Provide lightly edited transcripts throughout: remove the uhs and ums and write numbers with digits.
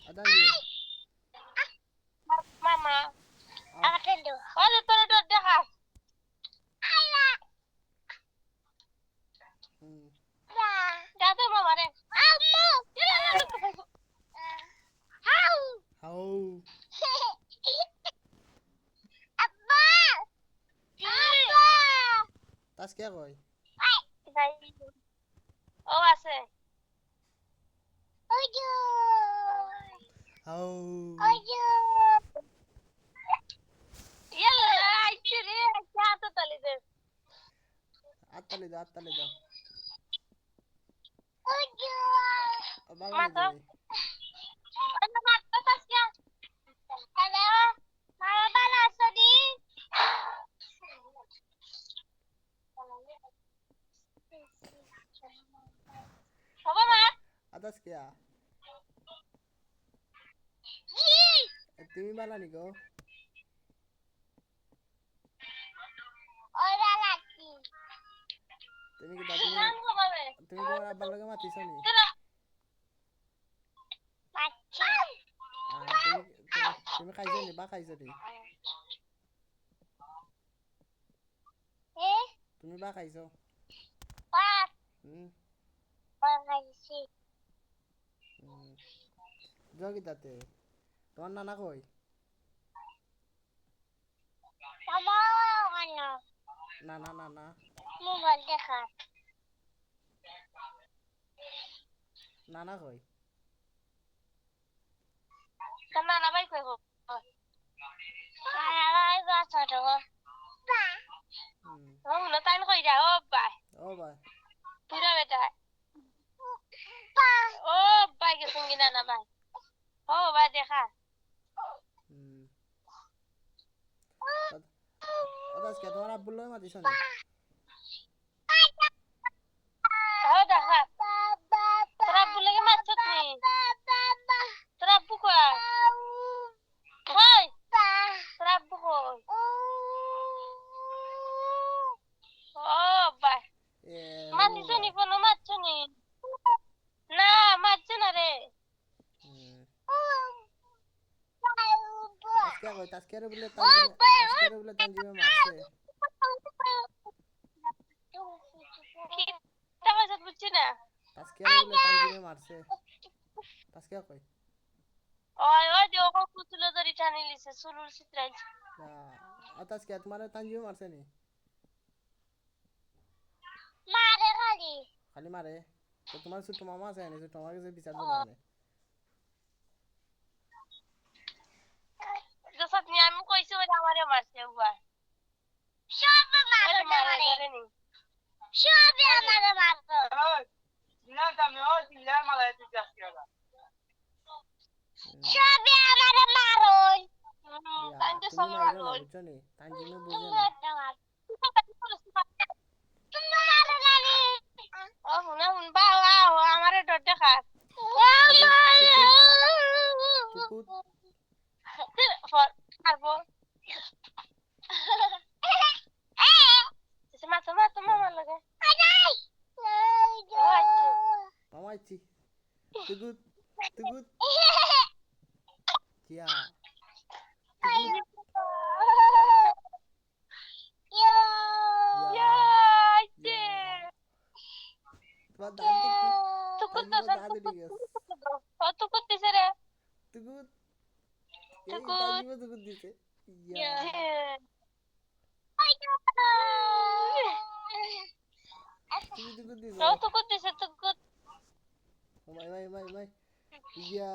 আদাঙ্গে মামা আমাকে দো ওরে তোরে তো দেখা যা তো মামা রে আম্মু হাউ হাউ আব্বা আব্বা তাস কে কই ও আছে ওজো হাউ ওজো ইয়াল্লা আইছে রে যা তো তালি দে আত্তালি দাও ওজো বাগানে মাতো যাবে ana mato tasya hello mama bala asodi Baba ma আদাস কে তুমি বানানি গো ora lagi তুমি কি দাদি তুমি তোমার আব্বার লগে মাতিছ নি machi তুমি খাইছো নি বা খাইছো নি তুমি বা খাইছো pa pa kaisi যোগি তাতে তোমার নানা কই mama ano নানা mobile দেখা নানা কই kana na bai koi ho kana bai ga choro pa oh na tan koi ja oh bai ও ভাই pura beta pa oh bai ke sungi na bai oh bai dekha আদাস কে তোমার আব্বুর লগে মাতিছ নি oh dekha তোরা বুলেগে মারছত নি তোরা আব্বু কই কই তোরা আব্বু কই ও বাই এ মারছ নি কোনো মারছ নি না মারছ না রে তাসকে বলে তানজিমে মারছে কি টাকা বুঝছি না তাসকে বলে তানজিমে মারছে তাসকে কই ওই ওই যে ওকে কুতুলে ধরে টানি লিছে সুলুর চিত্রাই তাসকে তোমার তানজিমে মারছে নি মারে খালি খালি মারে তো তোমার ছোট মামা আছে নি ছোট মামার কাছে বিচার দেবো মানে যসত নি আমি কইছি ওই আমারে মারছে উবা সব মারে মারে সব আমারে মারছে না তুমি ও সিলার মারাই তুই যাচ্ছিস সব আমারে মারোই তাইতে সব মারোই বুঝছো নি তানজিমে বুঝে না তুমি মারো না ও হুনা হুন বা আমারে ডর দেখা তুকুত পারবো মামা লাগে মামা ইচ্ছি তুকুত কিয়া তোমার দাঁত দেখি দাঁত উঠে গেছে তুকুত দিছে রে তুকুত এই তানজিমে তুকুত দিছে ইয়া তুমি তুকুত দিছো তুকুত দিছে তুকুত ভাই ইয়া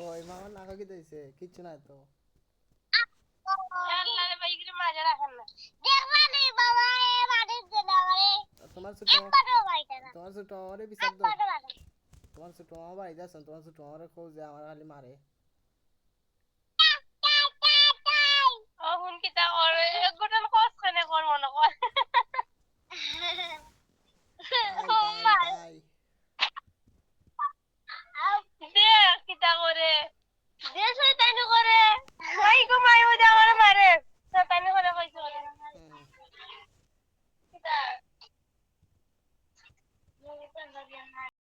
ওই মামা নাকা কি দিছে কিচ্ছু না তো তোমার ছোট তোমার ছোট আমারে বিচার দাও তোমার ছোট আমার বাড়িতে আছেন তোমার ছোট আমারে খোঁজে আমার খালি মারে